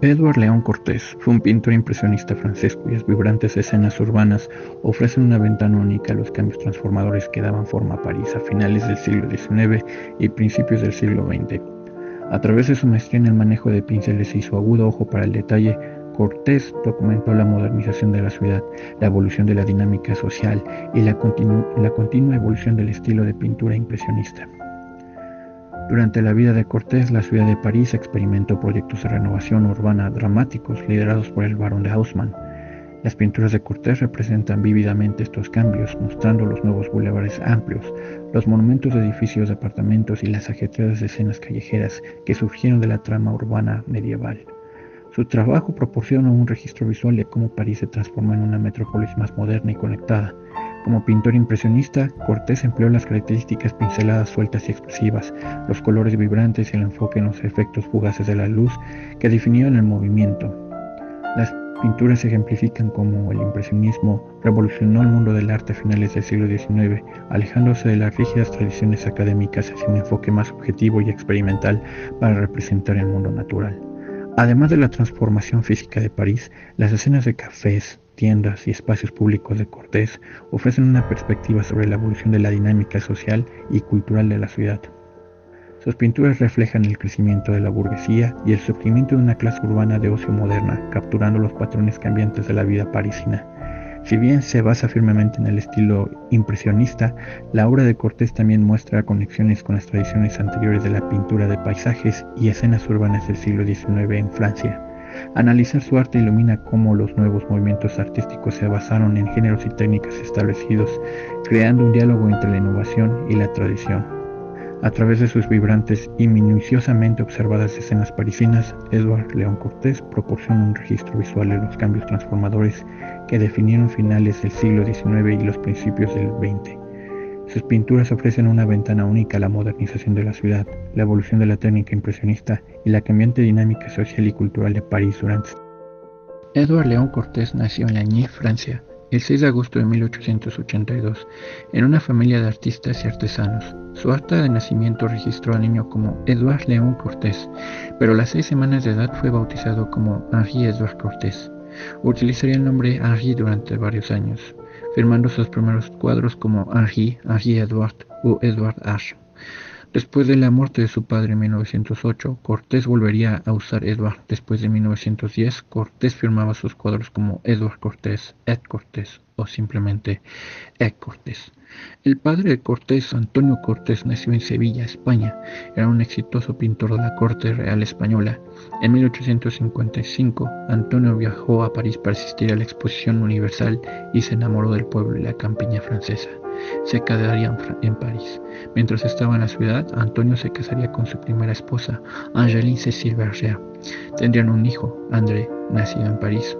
Édouard Léon Cortés fue un pintor impresionista francés cuyas vibrantes escenas urbanas ofrecen una ventana única a los cambios transformadores que daban forma a París a finales del siglo XIX y principios del siglo XX. A través de su maestría en el manejo de pinceles y su agudo ojo para el detalle, Cortés documentó la modernización de la ciudad, la evolución de la dinámica social y la continua evolución del estilo de pintura impresionista. Durante la vida de Cortés, la ciudad de París experimentó proyectos de renovación urbana dramáticos liderados por el barón de Haussmann. Las pinturas de Cortés representan vívidamente estos cambios, mostrando los nuevos bulevares amplios, los monumentos de edificios de apartamentos y las ajetreadas escenas callejeras que surgieron de la trama urbana medieval. Su trabajo proporciona un registro visual de cómo París se transformó en una metrópolis más moderna y conectada. Como pintor impresionista, Cortés empleó las características pinceladas sueltas y expresivas, los colores vibrantes y el enfoque en los efectos fugaces de la luz que definieron el movimiento. Las pinturas ejemplifican cómo el impresionismo revolucionó el mundo del arte a finales del siglo XIX, alejándose de las rígidas tradiciones académicas hacia un enfoque más objetivo y experimental para representar el mundo natural. Además de la transformación física de París, las escenas de cafés, tiendas y espacios públicos de Cortés ofrecen una perspectiva sobre la evolución de la dinámica social y cultural de la ciudad. Sus pinturas reflejan el crecimiento de la burguesía y el surgimiento de una clase urbana de ocio moderna, capturando los patrones cambiantes de la vida parisina. Si bien se basa firmemente en el estilo impresionista, la obra de Cortés también muestra conexiones con las tradiciones anteriores de la pintura de paisajes y escenas urbanas del siglo XIX en Francia. Analizar su arte ilumina cómo los nuevos movimientos artísticos se basaron en géneros y técnicas establecidos, creando un diálogo entre la innovación y la tradición. A través de sus vibrantes y minuciosamente observadas escenas parisinas, Édouard Léon Cortés proporciona un registro visual de los cambios transformadores que definieron finales del siglo XIX y los principios del XX. Sus pinturas ofrecen una ventana única a la modernización de la ciudad, la evolución de la técnica impresionista y la cambiante dinámica social y cultural de París durante. Édouard Léon Cortés nació en Lagny, Francia, el 6 de agosto de 1882, en una familia de artistas y artesanos. Su acta de nacimiento registró al niño como Édouard Léon Cortés, pero a las 6 semanas de edad fue bautizado como Henri-Édouard Cortés. Utilizaría el nombre Henri durante varios años, firmando sus primeros cuadros como Henri-Édouard o Édouard H. Después de la muerte de su padre en 1908, Cortés volvería a usar Édouard. Después de 1910, Cortés firmaba sus cuadros como Édouard Cortés, Ed Cortés o simplemente Ed Cortés. El padre de Cortés, Antonio Cortés, nació en Sevilla, España. Era un exitoso pintor de la corte real española. En 1855, Antonio viajó a París para asistir a la Exposición Universal y se enamoró del pueblo y la campiña francesa. Se quedarían en París. Mientras estaba en la ciudad, Antonio se casaría con su primera esposa, Angéline Cécile Berger. Tendrían un hijo, André, nacido en París.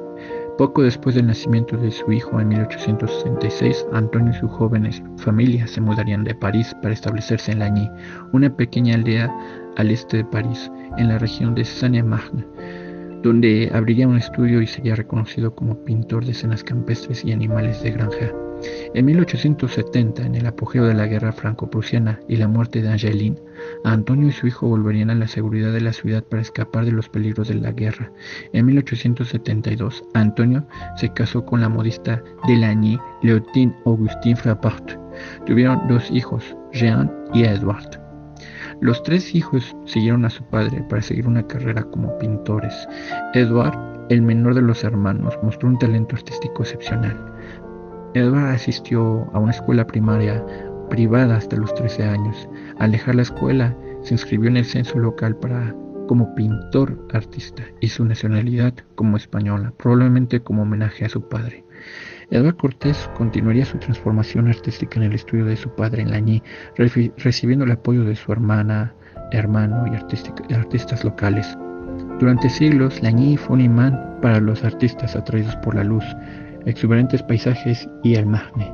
Poco después del nacimiento de su hijo en 1866, Antonio y su joven familia se mudarían de París para establecerse en Lagny, una pequeña aldea al este de París, en la región de Seine-et-Marne, donde abriría un estudio y sería reconocido como pintor de escenas campestres y animales de granja. En 1870, en el apogeo de la guerra franco-prusiana y la muerte de Angéline, Antonio y su hijo volverían a la seguridad de la ciudad para escapar de los peligros de la guerra. En 1872, Antonio se casó con la modista de Lagny, Léontine Augustine Frappart. Tuvieron 2 hijos, Jean y Édouard. Los 3 hijos siguieron a su padre para seguir una carrera como pintores. Édouard, el menor de los hermanos, mostró un talento artístico excepcional. Édouard asistió a una escuela primaria privada hasta los 13 años. Al dejar la escuela, se inscribió en el censo local como pintor artista y su nacionalidad como española, probablemente como homenaje a su padre. Édouard Cortés continuaría su transformación artística en el estudio de su padre en Lagny, recibiendo el apoyo de su hermano y artistas locales. Durante siglos, Lagny fue un imán para los artistas atraídos por la luz, exuberantes paisajes y el Marne.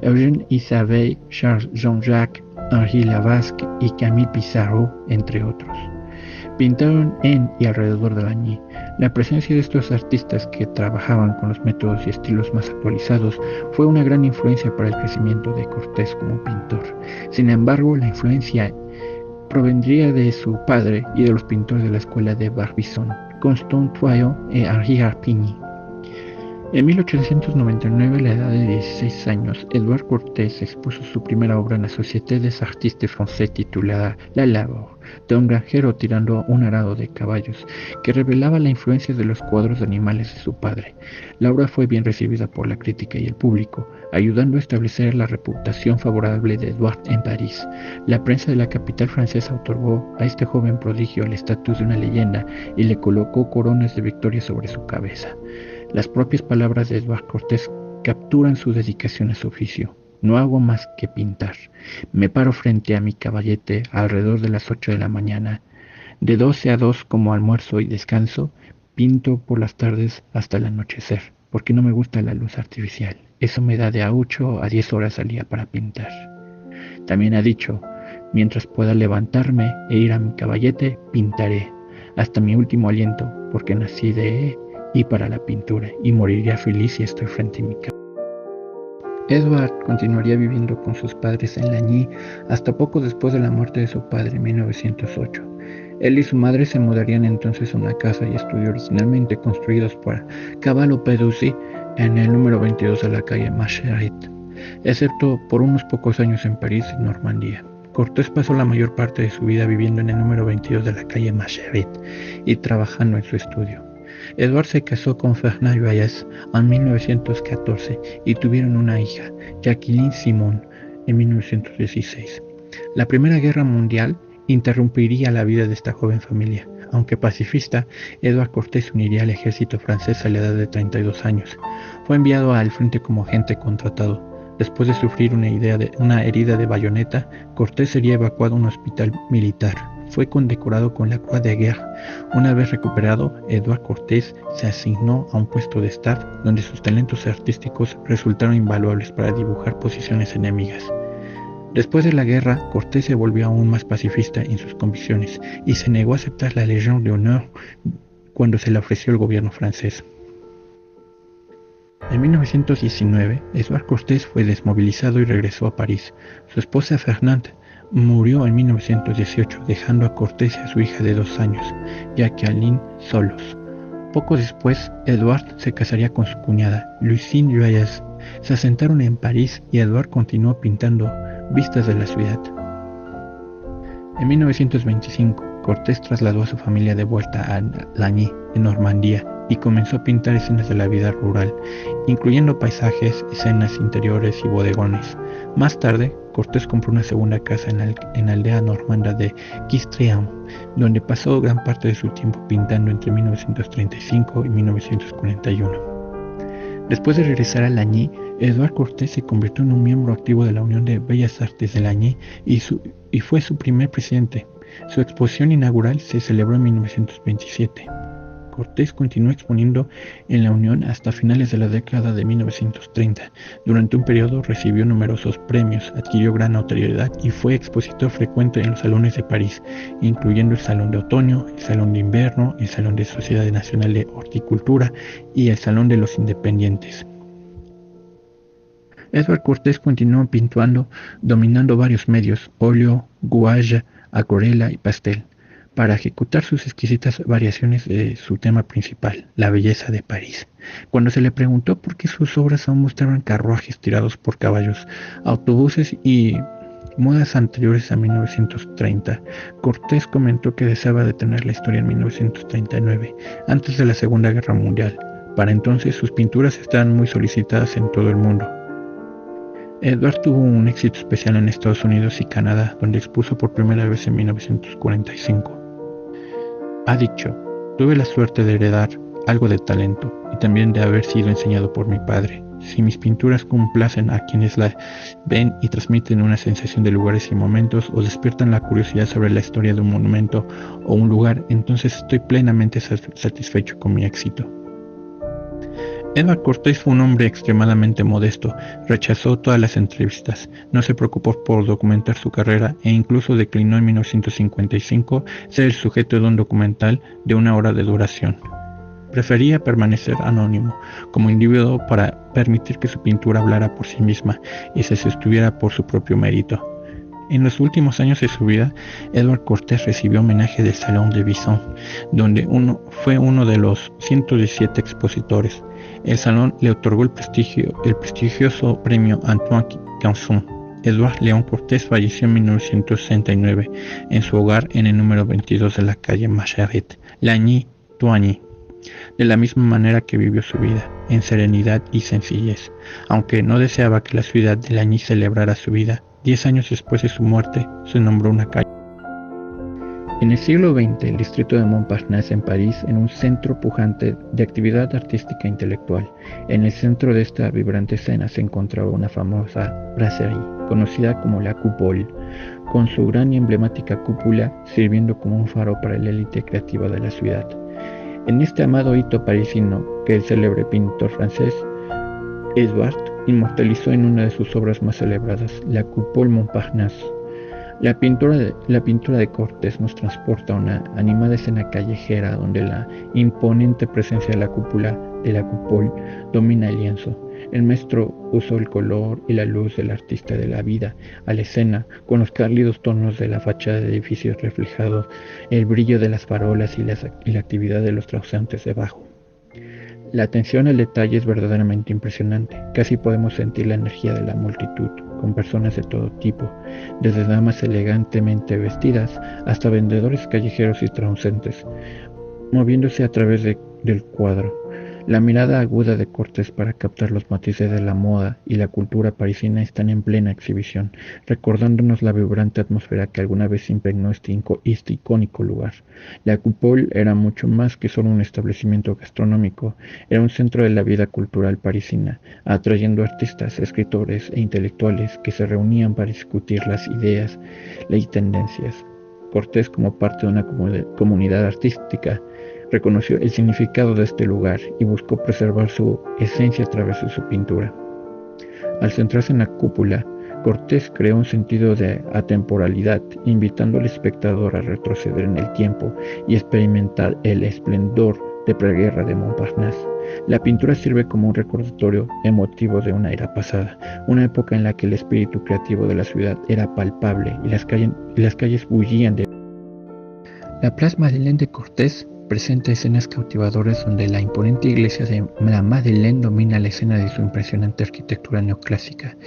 Eugène Issavey, Charles Jean-Jacques, Henri Lavasque y Camille Pissarro, entre otros, pintaron en y alrededor de Lagny. La presencia de estos artistas que trabajaban con los métodos y estilos más actualizados fue una gran influencia para el crecimiento de Cortés como pintor. Sin embargo, la influencia provendría de su padre y de los pintores de la escuela de Barbizon, Constant Troyon y Henri Arpigny. En 1899, a la edad de 16 años, Edouard Cortés expuso su primera obra en la Société des Artistes Français titulada La Labor, de un granjero tirando un arado de caballos, que revelaba la influencia de los cuadros de animales de su padre. La obra fue bien recibida por la crítica y el público, ayudando a establecer la reputación favorable de Edouard en París. La prensa de la capital francesa otorgó a este joven prodigio el estatus de una leyenda y le colocó coronas de victoria sobre su cabeza. Las propias palabras de Edouard Cortés capturan su dedicación a su oficio. No hago más que pintar. Me paro frente a mi caballete alrededor de las 8 de la mañana. De 12 a 2 como almuerzo y descanso, pinto por las tardes hasta el anochecer, porque no me gusta la luz artificial. Eso me da de a 8 a 10 horas al día para pintar. También ha dicho, mientras pueda levantarme e ir a mi caballete, pintaré, hasta mi último aliento, porque nací de y para la pintura, y moriría feliz si estoy frente a mi cama. Edouard continuaría viviendo con sus padres en Lagny hasta poco después de la muerte de su padre en 1908. Él y su madre se mudarían entonces a una casa y estudio originalmente construidos por Cavallo Peduzzi en el número 22 de la calle Marguerite, excepto por unos pocos años en París y Normandía. Cortés pasó la mayor parte de su vida viviendo en el número 22 de la calle Marguerite y trabajando en su estudio. Edouard se casó con Fernand Joyeuse en 1914 y tuvieron una hija, Jacqueline Simon, en 1916. La Primera Guerra Mundial interrumpiría la vida de esta joven familia. Aunque pacifista, Edouard Cortés se uniría al ejército francés a la edad de 32 años. Fue enviado al frente como agente contratado. Después de sufrir una herida de bayoneta, Cortés sería evacuado a un hospital militar. Fue condecorado con la Croix de Guerre. Una vez recuperado, Edouard Cortés se asignó a un puesto de staff donde sus talentos artísticos resultaron invaluables para dibujar posiciones enemigas. Después de la guerra, Cortés se volvió aún más pacifista en sus convicciones y se negó a aceptar la Légion d'honneur cuando se le ofreció el gobierno francés. En 1919, Edouard Cortés fue desmovilizado y regresó a París. Su esposa Fernande murió en 1918, dejando a Cortés y a su hija de 2 años, Jacqueline, solos. Poco después, Edouard se casaría con su cuñada, Lucine Joyeuse. Se asentaron en París y Edouard continuó pintando vistas de la ciudad. En 1925, Cortés trasladó a su familia de vuelta a Lagny, en Normandía, y comenzó a pintar escenas de la vida rural, incluyendo paisajes, escenas interiores y bodegones. Más tarde, Cortés compró una segunda casa en la aldea normanda de Quistriam, donde pasó gran parte de su tiempo pintando entre 1935 y 1941. Después de regresar a Lagny, Edouard Cortés se convirtió en un miembro activo de la Unión de Bellas Artes de Lagny y fue su primer presidente. Su exposición inaugural se celebró en 1927. Cortés continuó exponiendo en la Unión hasta finales de la década de 1930. Durante un periodo recibió numerosos premios, adquirió gran notoriedad y fue expositor frecuente en los salones de París, incluyendo el Salón de Otoño, el Salón de Invierno, el Salón de Sociedad Nacional de Horticultura y el Salón de los Independientes. Edouard Cortés continuó pintando, dominando varios medios: óleo, gouache, acuarela y pastel, para ejecutar sus exquisitas variaciones de su tema principal, la belleza de París. Cuando se le preguntó por qué sus obras aún mostraban carruajes tirados por caballos, autobuses y modas anteriores a 1930, Cortés comentó que deseaba detener la historia en 1939, antes de la Segunda Guerra Mundial. Para entonces sus pinturas estaban muy solicitadas en todo el mundo. Edouard tuvo un éxito especial en Estados Unidos y Canadá, donde expuso por primera vez en 1945. Ha dicho: tuve la suerte de heredar algo de talento y también de haber sido enseñado por mi padre. Si mis pinturas complacen a quienes las ven y transmiten una sensación de lugares y momentos o despiertan la curiosidad sobre la historia de un monumento o un lugar, entonces estoy plenamente satisfecho con mi éxito. Edouard Cortés fue un hombre extremadamente modesto, rechazó todas las entrevistas, no se preocupó por documentar su carrera e incluso declinó en 1955 ser el sujeto de un documental de 1 hora de duración. Prefería permanecer anónimo como individuo para permitir que su pintura hablara por sí misma y se sostuviera por su propio mérito. En los últimos años de su vida, Edward Cortés recibió homenaje del Salón de Bison, donde fue uno de los 117 expositores. El salón le otorgó el prestigioso premio Antoine Canson. Edward León Cortés falleció en 1969 en su hogar en el número 22 de la calle Macheret, Lagny-Toigny, de la misma manera que vivió su vida, en serenidad y sencillez. Aunque no deseaba que la ciudad de Lagny celebrara su vida, 10 años después de su muerte se nombró una calle. En el siglo XX, el distrito de Montparnasse en París era un centro pujante de actividad artística e intelectual. En el centro de esta vibrante escena se encontraba una famosa brasserie, conocida como la Coupole, con su gran y emblemática cúpula sirviendo como un faro para la élite creativa de la ciudad. En este amado hito parisino que el célebre pintor francés Edward inmortalizó en una de sus obras más celebradas, la Coupole Montparnasse. La pintura de Cortés nos transporta a una animada escena callejera donde la imponente presencia de la cúpula de la Coupole domina el lienzo. El maestro usó el color y la luz del artista de la vida a la escena, con los cálidos tonos de la fachada de edificios reflejados, el brillo de las farolas y la actividad de los transeúntes debajo. La atención al detalle es verdaderamente impresionante. Casi podemos sentir la energía de la multitud, con personas de todo tipo, desde damas elegantemente vestidas hasta vendedores callejeros y transeúntes, moviéndose a través del cuadro. La mirada aguda de Cortés para captar los matices de la moda y la cultura parisina están en plena exhibición, recordándonos la vibrante atmósfera que alguna vez impregnó este icónico lugar. La Coupole era mucho más que solo un establecimiento gastronómico, era un centro de la vida cultural parisina, atrayendo artistas, escritores e intelectuales que se reunían para discutir las ideas y tendencias. Cortés, como parte de una comunidad artística, reconoció el significado de este lugar y buscó preservar su esencia a través de su pintura. Al centrarse en la cúpula, Cortés creó un sentido de atemporalidad, invitando al espectador a retroceder en el tiempo y experimentar el esplendor de preguerra de Montparnasse. La pintura sirve como un recordatorio emotivo de una era pasada, una época en la que el espíritu creativo de la ciudad era palpable y las calles bullían de... La Place Madeleine de Cortés presenta escenas cautivadoras donde la imponente iglesia de la Madeleine domina la escena de su impresionante arquitectura neoclásica.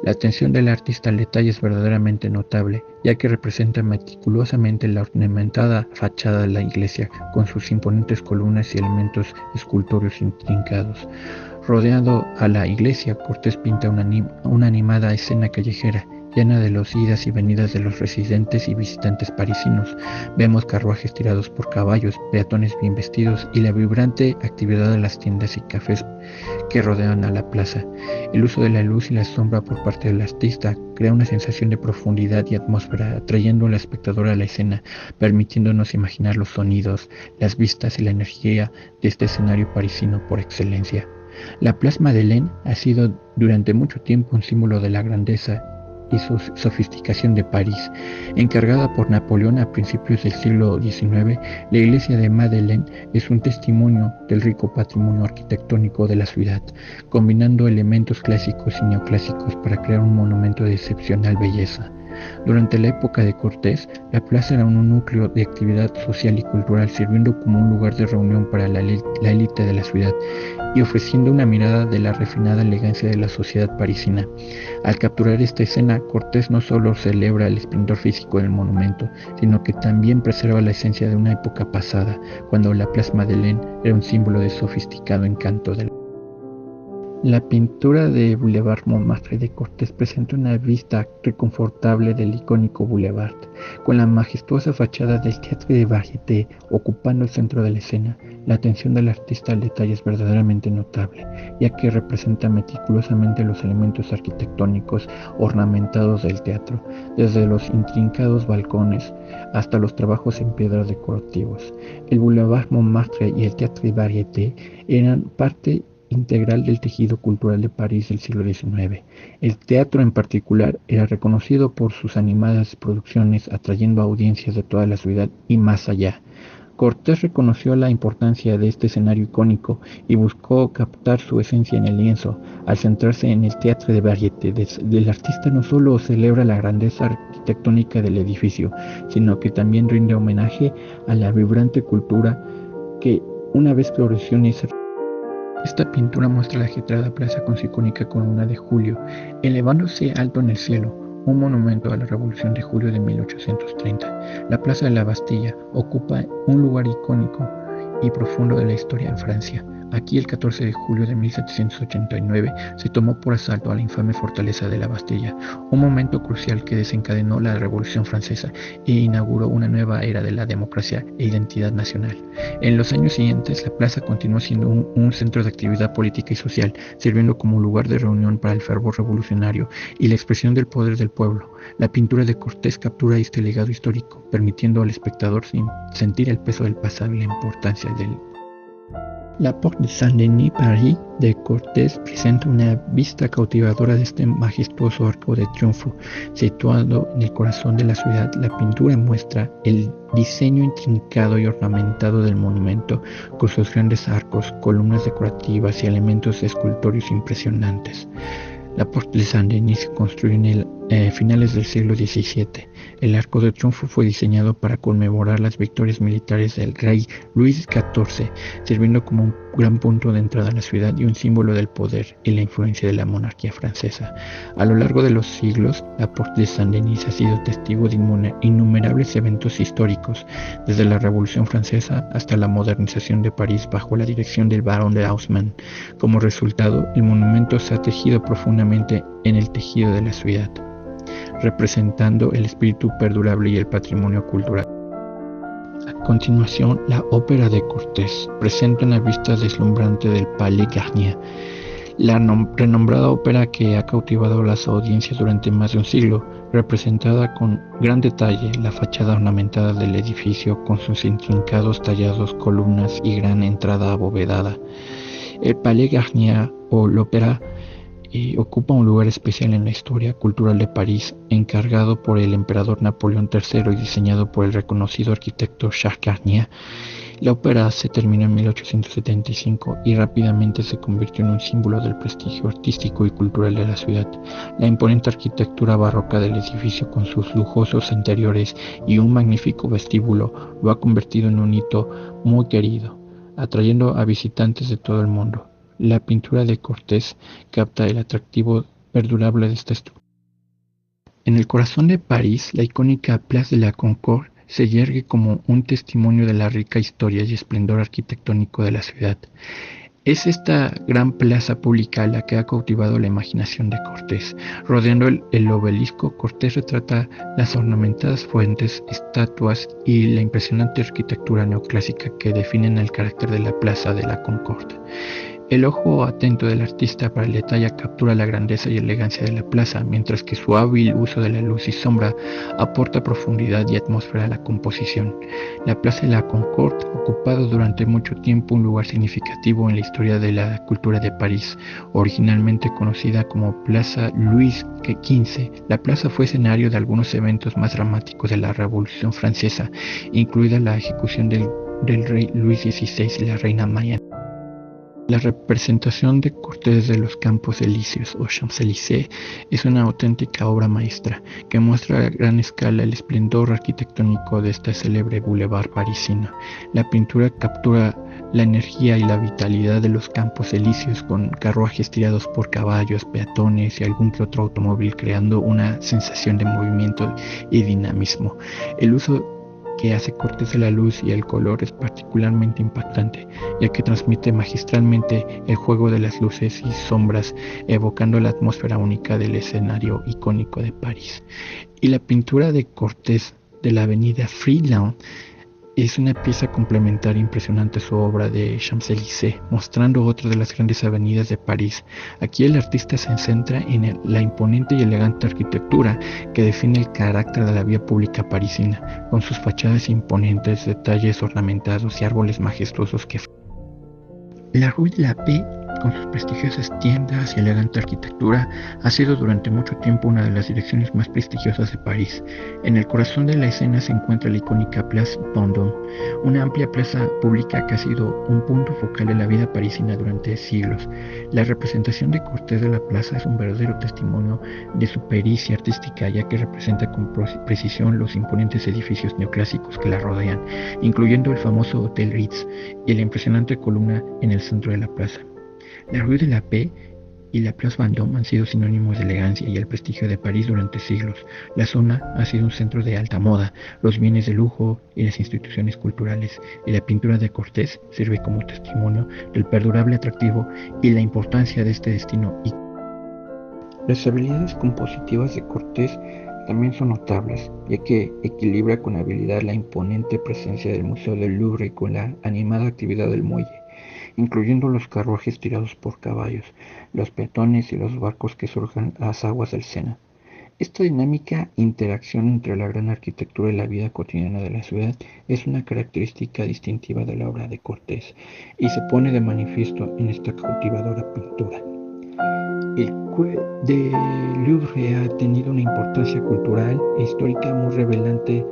La atención del artista al detalle es verdaderamente notable, ya que representa meticulosamente la ornamentada fachada de la iglesia con sus imponentes columnas y elementos escultóricos intrincados. Rodeando a la iglesia, Cortés pinta una animada escena callejera, llena de los idas y venidas de los residentes y visitantes parisinos. Vemos carruajes tirados por caballos, peatones bien vestidos y la vibrante actividad de las tiendas y cafés que rodean a la plaza. El uso de la luz y la sombra por parte del artista crea una sensación de profundidad y atmósfera, atrayendo al espectador a la escena, permitiéndonos imaginar los sonidos, las vistas y la energía de este escenario parisino por excelencia. La Place Madeleine ha sido durante mucho tiempo un símbolo de la grandeza y su sofisticación de París. Encargada por Napoleón a principios del siglo XIX, la iglesia de Madeleine es un testimonio del rico patrimonio arquitectónico de la ciudad, combinando elementos clásicos y neoclásicos para crear un monumento de excepcional belleza. Durante la época de Cortés, la plaza era un núcleo de actividad social y cultural, sirviendo como un lugar de reunión para la élite de la ciudad y ofreciendo una mirada de la refinada elegancia de la sociedad parisina. Al capturar esta escena, Cortés no solo celebra el esplendor físico del monumento, sino que también preserva la esencia de una época pasada, cuando la Place Madeleine era un símbolo de sofisticado encanto de la pintura de Boulevard Montmartre de Cortés presenta una vista reconfortable del icónico boulevard, con la majestuosa fachada del Théâtre des Variétés ocupando el centro de la escena. La atención del artista al detalle es verdaderamente notable, ya que representa meticulosamente los elementos arquitectónicos ornamentados del teatro, desde los intrincados balcones hasta los trabajos en piedra decorativos. El Boulevard Montmartre y el Théâtre des Variétés eran parte integral del tejido cultural de París del siglo XIX. El teatro en particular era reconocido por sus animadas producciones, atrayendo a audiencias de toda la ciudad y más allá. Cortés reconoció la importancia de este escenario icónico y buscó captar su esencia en el lienzo. Al centrarse en el Théâtre des Variétés del artista, no solo celebra la grandeza arquitectónica del edificio, sino que también rinde homenaje a la vibrante cultura que una vez floreció en ese. Esta pintura muestra la agitada plaza con su icónica columna de Julio, elevándose alto en el cielo, un monumento a la Revolución de Julio de 1830. La Plaza de la Bastilla ocupa un lugar icónico y profundo de la historia en Francia. Aquí, el 14 de julio de 1789, se tomó por asalto a la infame fortaleza de la Bastilla, un momento crucial que desencadenó la Revolución Francesa e inauguró una nueva era de la democracia e identidad nacional. En los años siguientes, la plaza continuó siendo un centro de actividad política y social, sirviendo como lugar de reunión para el fervor revolucionario y la expresión del poder del pueblo. La pintura de Cortés captura este legado histórico, permitiendo al espectador sentir el peso del pasado y la importancia del. La Porte de Saint-Denis, París, de Cortés presenta una vista cautivadora de este majestuoso arco de triunfo. Situado en el corazón de la ciudad, la pintura muestra el diseño intrincado y ornamentado del monumento, con sus grandes arcos, columnas decorativas y elementos escultóricos impresionantes. La Porte de Saint-Denis se construyó en finales del siglo XVII. El Arco de Triunfo fue diseñado para conmemorar las victorias militares del rey Luis XIV, sirviendo como un gran punto de entrada a la ciudad y un símbolo del poder y la influencia de la monarquía francesa. A lo largo de los siglos, la Porte de Saint-Denis ha sido testigo de innumerables eventos históricos, desde la Revolución Francesa hasta la modernización de París bajo la dirección del barón de Haussmann. Como resultado, el monumento se ha tejido profundamente en el tejido de la ciudad, representando el espíritu perdurable y el patrimonio cultural. A continuación, la ópera de Cortés presenta una vista deslumbrante del Palais Garnier, la renombrada ópera que ha cautivado las audiencias durante más de un siglo, representada con gran detalle la fachada ornamentada del edificio con sus intrincados tallados, columnas y gran entrada abovedada. El Palais Garnier o l'Opéra ocupa un lugar especial en la historia cultural de París, encargado por el emperador Napoleón III y diseñado por el reconocido arquitecto Charles Garnier. La ópera se terminó en 1875 y rápidamente se convirtió en un símbolo del prestigio artístico y cultural de la ciudad. La imponente arquitectura barroca del edificio, con sus lujosos interiores y un magnífico vestíbulo, lo ha convertido en un hito muy querido, atrayendo a visitantes de todo el mundo. La pintura de Cortés capta el atractivo perdurable de esta estructura. En el corazón de París, la icónica Place de la Concorde se yergue como un testimonio de la rica historia y esplendor arquitectónico de la ciudad. Es esta gran plaza pública la que ha cautivado la imaginación de Cortés. Rodeando el obelisco, Cortés retrata las ornamentadas fuentes, estatuas y la impresionante arquitectura neoclásica que definen el carácter de la Plaza de la Concorde. El ojo atento del artista para el detalle captura la grandeza y elegancia de la plaza, mientras que su hábil uso de la luz y sombra aporta profundidad y atmósfera a la composición. La Plaza de la Concorde ha ocupado durante mucho tiempo un lugar significativo en la historia de la cultura de París. Originalmente conocida como Plaza Louis XV, la plaza fue escenario de algunos eventos más dramáticos de la Revolución Francesa, incluida la ejecución del rey Luis XVI y la reina María. La representación de Cortés de los Campos Elíseos o Champs-Élysées es una auténtica obra maestra que muestra a gran escala el esplendor arquitectónico de este célebre boulevard parisino. La pintura captura la energía y la vitalidad de los Campos Elíseos con carruajes tirados por caballos, peatones y algún que otro automóvil, creando una sensación de movimiento y dinamismo. El uso que hace Cortés de la luz y el color es particularmente impactante, ya que transmite magistralmente el juego de las luces y sombras, evocando la atmósfera única del escenario icónico de París. Y la pintura de Cortés de la avenida Friedland es una pieza complementaria impresionante a su obra de Champs-Élysées, mostrando otra de las grandes avenidas de París. Aquí el artista se centra en la imponente y elegante arquitectura que define el carácter de la vía pública parisina, con sus fachadas imponentes, detalles ornamentados y árboles majestuosos que. La Rue de la Paix con sus prestigiosas tiendas y elegante arquitectura, ha sido durante mucho tiempo una de las direcciones más prestigiosas de París. En el corazón de la escena se encuentra la icónica Place Vendôme, una amplia plaza pública que ha sido un punto focal de la vida parisina durante siglos. La representación de Cortés de la plaza es un verdadero testimonio de su pericia artística, ya que representa con precisión los imponentes edificios neoclásicos que la rodean, incluyendo el famoso Hotel Ritz y la impresionante columna en el centro de la plaza. La Rue de la Paix y la Place Vendôme han sido sinónimos de elegancia y el prestigio de París durante siglos. La zona ha sido un centro de alta moda, los bienes de lujo y las instituciones culturales, y la pintura de Cortés sirve como testimonio del perdurable atractivo y la importancia de este destino. Las habilidades compositivas de Cortés también son notables, ya que equilibra con habilidad la imponente presencia del Museo del Louvre con la animada actividad del muelle, incluyendo los carruajes tirados por caballos, los peatones y los barcos que surcan a las aguas del Sena. Esta dinámica interacción entre la gran arquitectura y la vida cotidiana de la ciudad es una característica distintiva de la obra de Cortés y se pone de manifiesto en esta cautivadora pintura. El Quai du Louvre ha tenido una importancia cultural e histórica muy relevante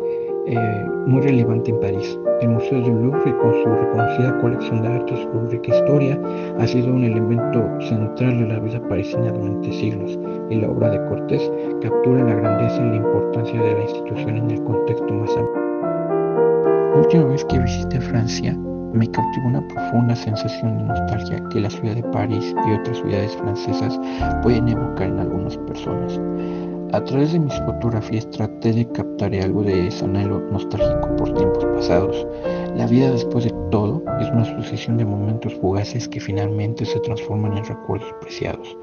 en París. El Museo del Louvre, con su reconocida colección de arte y su rica historia, ha sido un elemento central de la vida parisina durante siglos, y la obra de Cortés captura la grandeza y la importancia de la institución en el contexto más amplio. La última vez que visité Francia, me cautivó una profunda sensación de nostalgia que la ciudad de París y otras ciudades francesas pueden evocar en algunas personas. A través de mis fotografías traté de captar algo de ese anhelo nostálgico por tiempos pasados. La vida, después de todo, es una sucesión de momentos fugaces que finalmente se transforman en recuerdos preciados.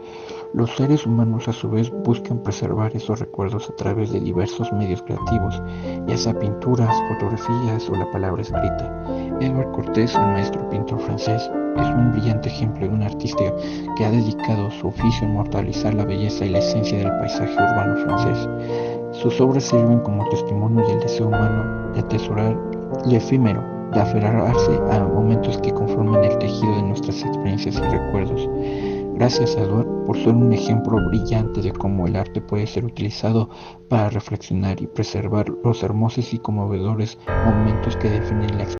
Los seres humanos, a su vez, buscan preservar esos recuerdos a través de diversos medios creativos, ya sea pinturas, fotografías o la palabra escrita. Edward Cortés, el maestro pintor francés, es un brillante ejemplo de un artista que ha dedicado su oficio a inmortalizar la belleza y la esencia del paisaje urbano francés. Sus obras sirven como testimonio del deseo humano de atesorar lo efímero, de aferrarse a momentos que conforman el tejido de nuestras experiencias y recuerdos. Gracias a Edward por ser un ejemplo brillante de cómo el arte puede ser utilizado para reflexionar y preservar los hermosos y conmovedores momentos que definen la experiencia.